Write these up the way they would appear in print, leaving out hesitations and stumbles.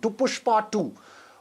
to Pushpa 2.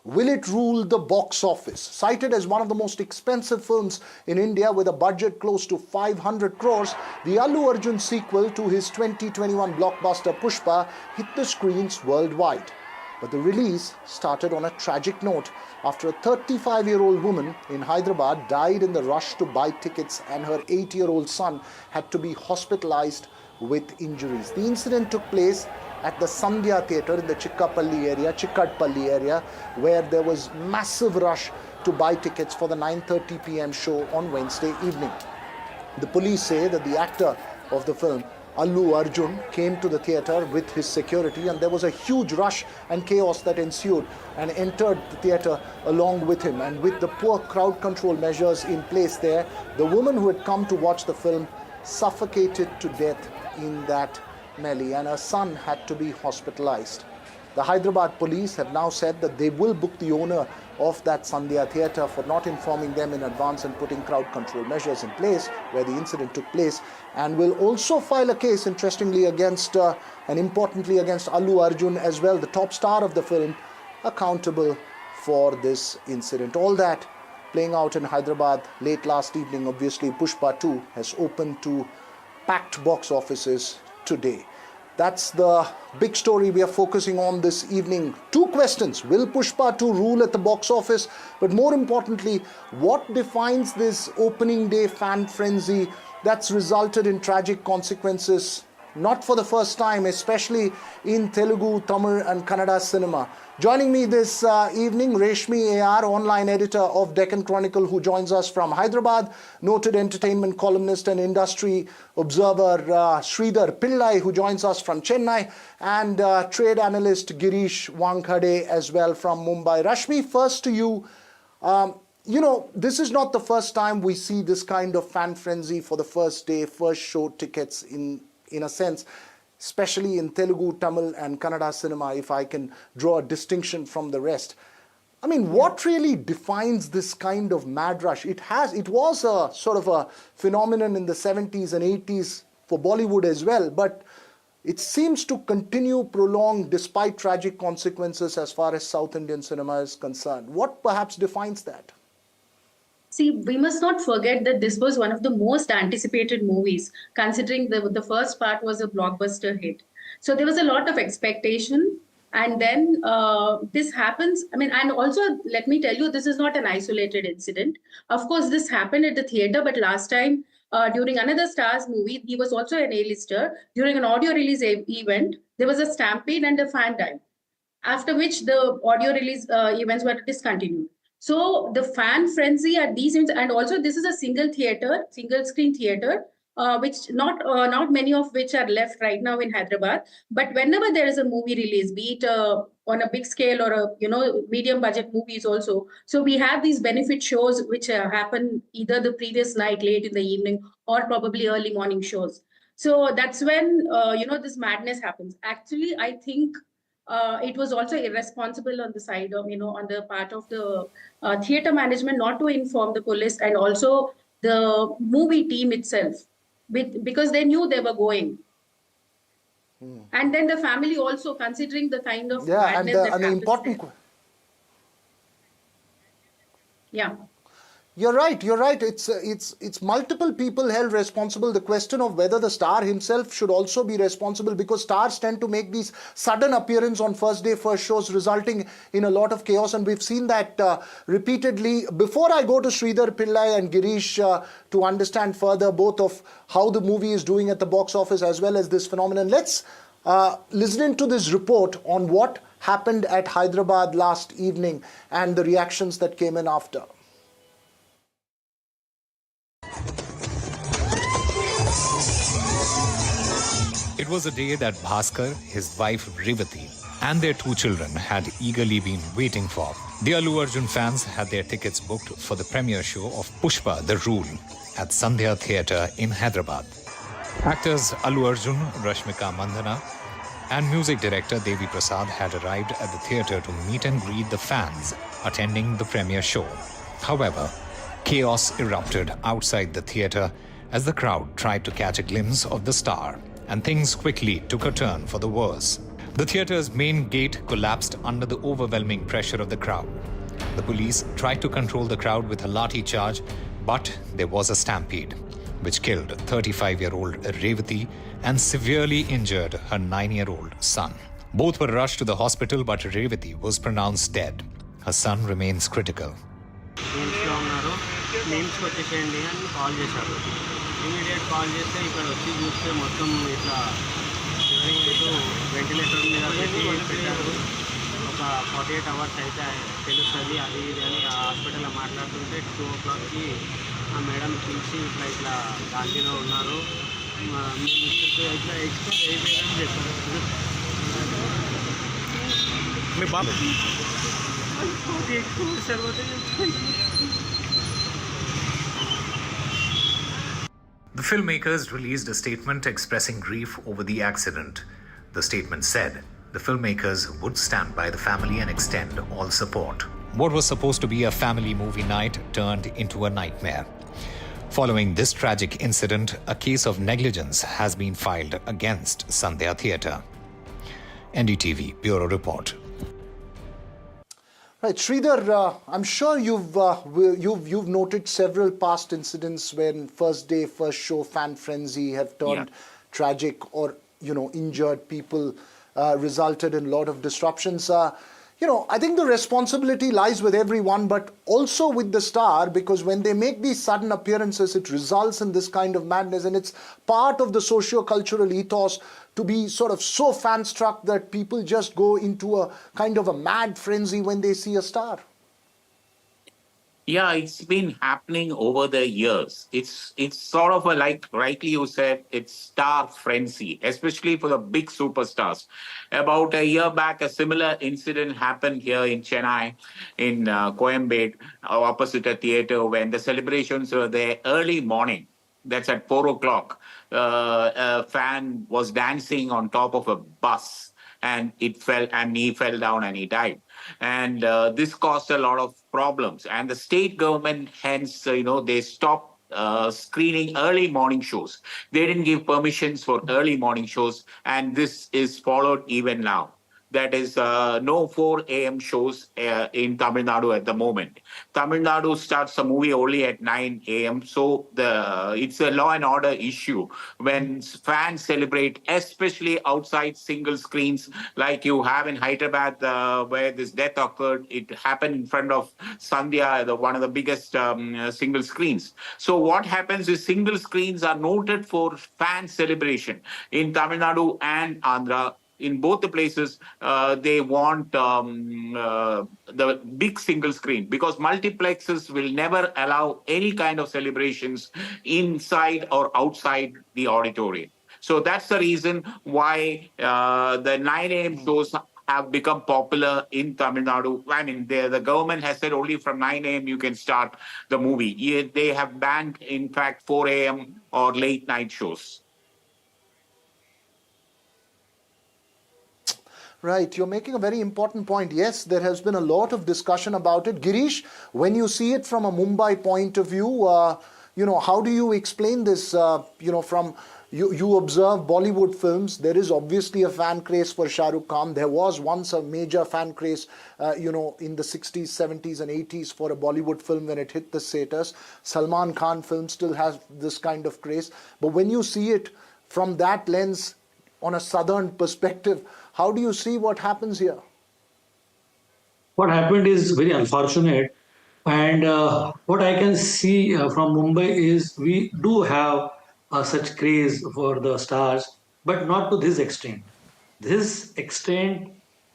Will it rule the box office? Cited as one of the most expensive films in India with a budget close to 500 crores, the Allu Arjun sequel to his 2021 blockbuster Pushpa hit the screens worldwide. But the release started on a tragic note after a 35-year-old woman in Hyderabad died in the rush to buy tickets and her 8-year-old son had to be hospitalized with injuries. The incident took place at the Sandhya Theatre in the Chikkadpalli area, where there was massive rush to buy tickets for the 9:30 p.m. show on Wednesday evening. The police say that the actor of the film, Allu Arjun, came to the theatre with his security, and there was a huge rush and chaos that ensued and entered the theatre along with him. And with the poor crowd control measures in place there, the woman who had come to watch the film suffocated to death in that melee, and her son had to be hospitalized. The Hyderabad police have now said that they will book the owner of that Sandhya theatre for not informing them in advance and putting crowd control measures in place where the incident took place, and will also file a case, interestingly, against and importantly against Allu Arjun as well, the top star of the film, accountable for this incident. All that playing out in Hyderabad late last evening. Obviously, Pushpa 2 has opened to packed box offices today. That's the big story we are focusing on this evening. Two questions. Will Pushpa 2 rule at the box office? But more importantly, what defines this opening day fan frenzy that's resulted in tragic consequences, not for the first time, especially in Telugu, Tamil and Kannada cinema? Joining me this evening, Reshmi AR, online editor of Deccan Chronicle, who joins us from Hyderabad, noted entertainment columnist and industry observer Sridhar Pillai, who joins us from Chennai, and trade analyst Girish Wankhade as well from Mumbai. Rashmi, first to you. This is not the first time we see this kind of fan frenzy for the first day, first show tickets in a sense, especially in Telugu, Tamil and Kannada cinema, if I can draw a distinction from the rest. I mean, what really defines this kind of mad rush? It was a sort of a phenomenon in the 70s and 80s for Bollywood as well, but it seems to continue prolonged despite tragic consequences as far as South Indian cinema is concerned. What perhaps defines that? See, we must not forget that this was one of the most anticipated movies, considering the first part was a blockbuster hit. So there was a lot of expectation. And then this happens. I mean, and also, let me tell you, this is not an isolated incident. Of course, this happened at the theater, but last time, during another star's movie, he was also an A-lister. During an audio release event, there was a stampede and a fan died, after which the audio release events were discontinued. So the fan frenzy at these events, and also this is a single screen theater, which not many of which are left right now in Hyderabad. But whenever there is a movie release, be it on a big scale or a medium budget movies also, so we have these benefit shows which happen either the previous night, late in the evening, or probably early morning shows. So that's when this madness happens. Actually, I think it was also irresponsible on the side of, on the part of the theater management not to inform the police and also the movie team itself, because they knew they were going. And then the family also, considering the kind of madness that happens there. Yeah. You're right. It's multiple people held responsible. The question of whether the star himself should also be responsible, because stars tend to make these sudden appearance on first day, first shows, resulting in a lot of chaos. And we've seen that repeatedly. Before I go to Sridhar Pillai and Girish to understand further both of how the movie is doing at the box office as well as this phenomenon, let's listen to this report on what happened at Hyderabad last evening and the reactions that came in after. It was a day that Bhaskar, his wife Revati, and their two children had eagerly been waiting for. The Allu Arjun fans had their tickets booked for the premiere show of Pushpa, The Rule, at Sandhya Theatre in Hyderabad. Actors Allu Arjun, Rashmika Mandhana, and music director Devi Prasad had arrived at the theatre to meet and greet the fans attending the premiere show. However, chaos erupted outside the theatre as the crowd tried to catch a glimpse of the star, and things quickly took a turn for the worse. The theatre's main gate collapsed under the overwhelming pressure of the crowd. The police tried to control the crowd with a lathi charge, but there was a stampede, which killed 35-year-old Revati and severely injured her 9-year-old son. Both were rushed to the hospital, but Revati was pronounced dead. Her son remains critical. ఎయిమ్స్లో ఉన్నారు, ఎయిమ్స్కి వచ్చేసేయండి అని call చేశారు. Immediate call చేస్తే ఇక్కడ వచ్చి చూస్తే మొత్తం ఇట్లా షివరింగ్ అవుతూ వెంటిలేటర్ మీద పెట్టి పెట్టారు. ఒక 48 hours అయితే తెలుస్తుంది అది ఇది అని ఆ హాస్పిటల్లో మాట్లాడుతుంటే 2 o'clockకి ఆ మేడం పిలిచి ఇట్లా ఇట్లా గాంధీలో ఉన్నారు, మేము ఇట్లా ఎక్స్పైర్ అయిపోయారని చెప్పారు. మీ బాబు 48 hours తర్వాత The filmmakers released a statement expressing grief over the accident. The statement said the filmmakers would stand by the family and extend all support. What was supposed to be a family movie night turned into a nightmare. Following this tragic incident, a case of negligence has been filed against Sandhya Theatre. NDTV Bureau Report. Right, Sridhar, I'm sure you've noted several past incidents when first day, first show fan frenzy have turned tragic or injured people, resulted in a lot of disruptions. I think the responsibility lies with everyone, but also with the star, because when they make these sudden appearances, it results in this kind of madness, and it's part of the socio-cultural ethos to be sort of so fan-struck that people just go into a kind of a mad frenzy when they see a star. Yeah, it's been happening over the years. It's sort of like rightly you said, it's star frenzy, especially for the big superstars. About a year back, a similar incident happened here in Chennai, in Coimbatore, opposite a theater, when the celebrations were there early morning. That's at 4 o'clock. A fan was dancing on top of a bus, and he fell down and he died. And this caused a lot of problems. And the state government, hence, they stopped screening early morning shows. They didn't give permissions for early morning shows, and this is followed even now. That is no 4 a.m. shows in Tamil Nadu at the moment. Tamil Nadu starts a movie only at 9 a.m. So it's a law and order issue when fans celebrate, especially outside single screens like you have in Hyderabad where this death occurred. It happened in front of Sandhya, one of the biggest single screens. So what happens is single screens are noted for fan celebration in Tamil Nadu and Andhra. In both the places, they want the big single screen, because multiplexes will never allow any kind of celebrations inside or outside the auditorium. So that's the reason why the 9 a.m. shows have become popular in Tamil Nadu. I mean, the government has said only from 9 a.m. you can start the movie. They have banned, in fact, 4 a.m. or late night shows. Right, you're making a very important point. Yes, there has been a lot of discussion about it. Girish, when you see it from a Mumbai point of view, how do you explain this? From you observe Bollywood films, there is obviously a fan craze for Shah Rukh Khan. There was once a major fan craze, in the 60s, 70s and 80s for a Bollywood film when it hit the theatres. Salman Khan film still has this kind of craze. But when you see it from that lens, on a southern perspective, how do you see what happens here? What happened is very unfortunate, and what I can see from Mumbai is we do have such craze for the stars, but not to this extent. This extent,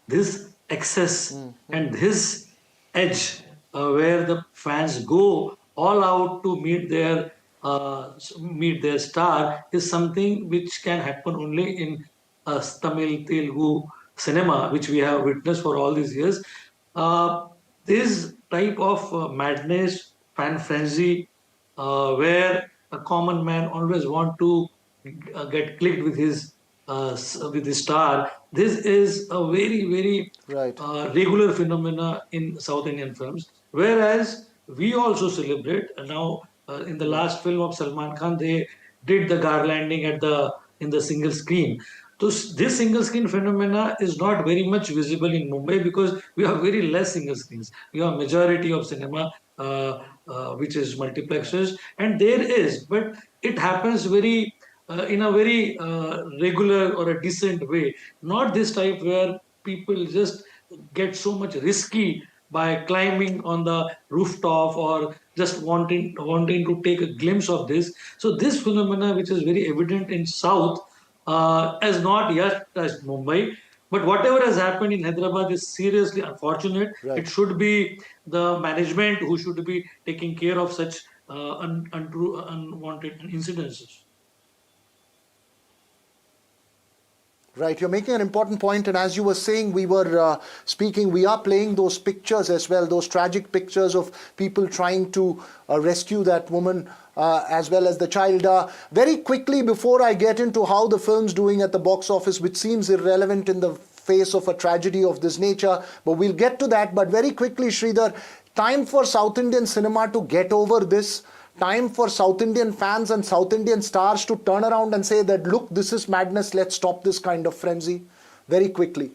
this excess, and this edge where the fans go all out to meet their star is something which can happen only in Tamil, Telugu cinema, which we have witnessed for all these years. This type of madness, fan frenzy, where a common man always want to get clicked with his star. This is a very, very Right. regular phenomena in South Indian films. Whereas we also celebrate now. In the last film of Salman Khan, they did the garlanding in the single screen. So So this single screen phenomena is not very much visible in Mumbai because we have very less single screens. We have majority of cinema which is multiplexes, and there is, but it happens very in a very regular or a decent way. Not this type where people just get so much risky by climbing on the rooftop or just wanting to take a glimpse of this. So this phenomena, which is very evident in South, has not yet touched Mumbai. But whatever has happened in Hyderabad is seriously unfortunate. Right. It should be the management who should be taking care of such untrue, unwanted incidences. Right, you're making an important point, and as you were saying, we were speaking, we are playing those pictures as well, those tragic pictures of people trying to rescue that woman as well as the child. Very quickly, before I get into how the film's doing at the box office, which seems irrelevant in the face of a tragedy of this nature, but we'll get to that. But very quickly, Sridhar, time for South Indian cinema to get over this. Time for South Indian fans and South Indian stars to turn around and say that, look, this is madness, let's stop this kind of frenzy. Very quickly.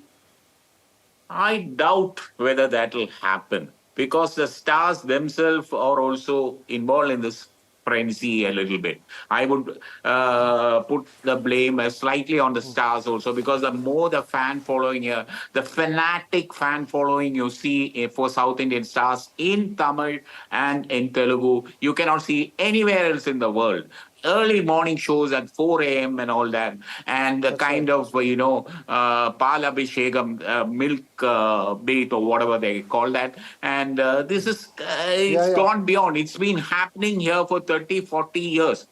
I doubt whether that will happen because the stars themselves are also involved in this frenzy a little bit. I would put the blame slightly on the stars also because the more the fan following here, the fanatic fan following you see for South Indian stars in Tamil and in Telugu, you cannot see anywhere else in the world. Early morning shows at 4 a.m. and all that, and the kind of, Palabhishegam, milk bait or whatever they call that. And this is, it's gone beyond. It's been happening here for 30, 40 years.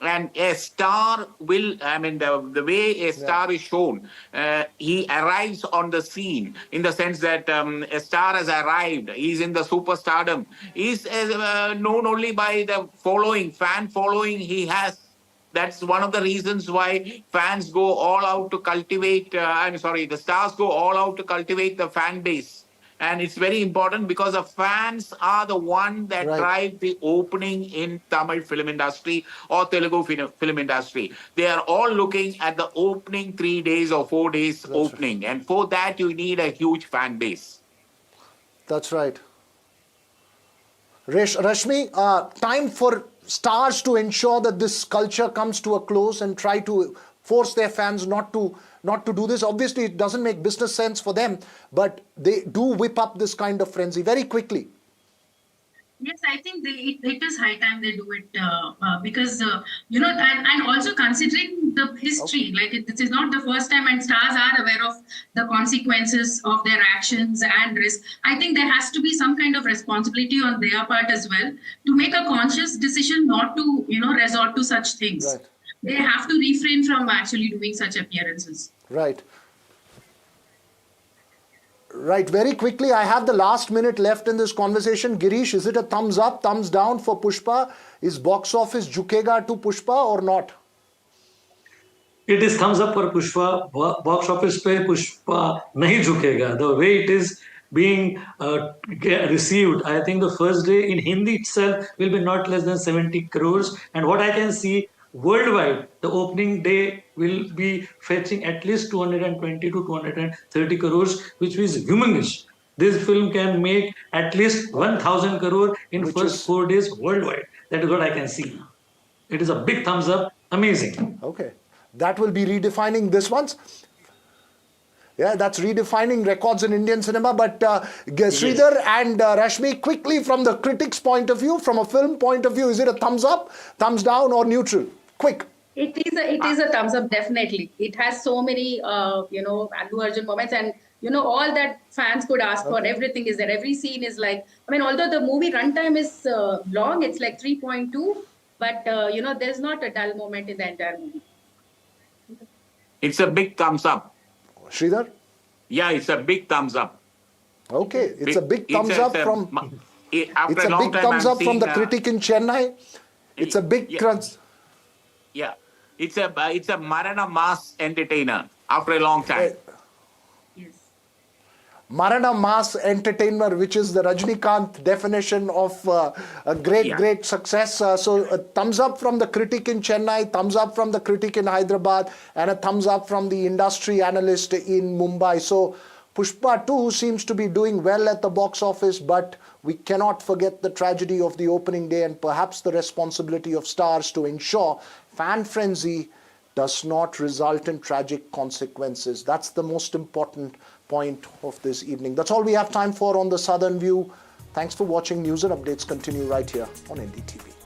And a star will, I mean, the way a star is shown, he arrives on the scene in the sense that a star has arrived, he's in the superstardom, he's known only by the following, fan following he has. That's one of the reasons why fans go all out to cultivate, the stars go all out to cultivate the fan base. And it's very important because the fans are the one that drive the opening in Tamil film industry or Telugu film industry. They are all looking at the opening 3 days or 4 days opening. Right. And for that, you need a huge fan base. That's right. Rashmi, time for stars to ensure that this culture comes to a close and try to force their fans not to do this. Obviously, it doesn't make business sense for them, but they do whip up this kind of frenzy very quickly. Yes, I think it is high time they do it because, and also considering the history, this is not the first time and stars are aware of the consequences of their actions and risk. I think there has to be some kind of responsibility on their part as well to make a conscious decision not to, resort to such things. Right. They have to refrain from actually doing such appearances. Right. Right. Very quickly, I have the last minute left in this conversation. Girish, is it a thumbs up, thumbs down for Pushpa? Is box office jukega to Pushpa or not? It is thumbs up for Pushpa. Box office pe Pushpa nahi jukega. The way it is being received, I think the first day in Hindi itself will be not less than 70 crores. And what I can see, worldwide, the opening day will be fetching at least 220 to 230 crores, which is humongous. This film can make at least 1,000 crore in first 4 days worldwide. That is what I can see. It is a big thumbs up. Amazing. Okay. That will be redefining this once. Yeah, that's redefining records in Indian cinema. But Sridhar and Rashmi, quickly from the critics' point of view, from a film point of view, is it a thumbs up, thumbs down, or neutral? Quick. It is a thumbs up, definitely. It has so many, Allu Arjun moments, and all that fans could ask for. Everything is there. Every scene is like, although the movie runtime is long, it's like 3.2, but there's not a dull moment in the entire movie. It's a big thumbs up. Sridhar? Yeah, it's a big thumbs up. Okay, it's a big thumbs up from. It's a big thumbs up from the critic in Chennai. It's a big. Yeah, it's a Marana mass entertainer after a long time. Yes. Marana mass entertainer, which is the Rajnikant definition of a great success. So a thumbs up from the critic in Chennai, thumbs up from the critic in Hyderabad, and a thumbs up from the industry analyst in Mumbai. So Pushpa 2 seems to be doing well at the box office, but we cannot forget the tragedy of the opening day and perhaps the responsibility of stars to ensure fan frenzy does not result in tragic consequences. That's the most important point of this evening. That's all we have time for on the Southern View. Thanks for watching. News and updates continue right here on NDTV.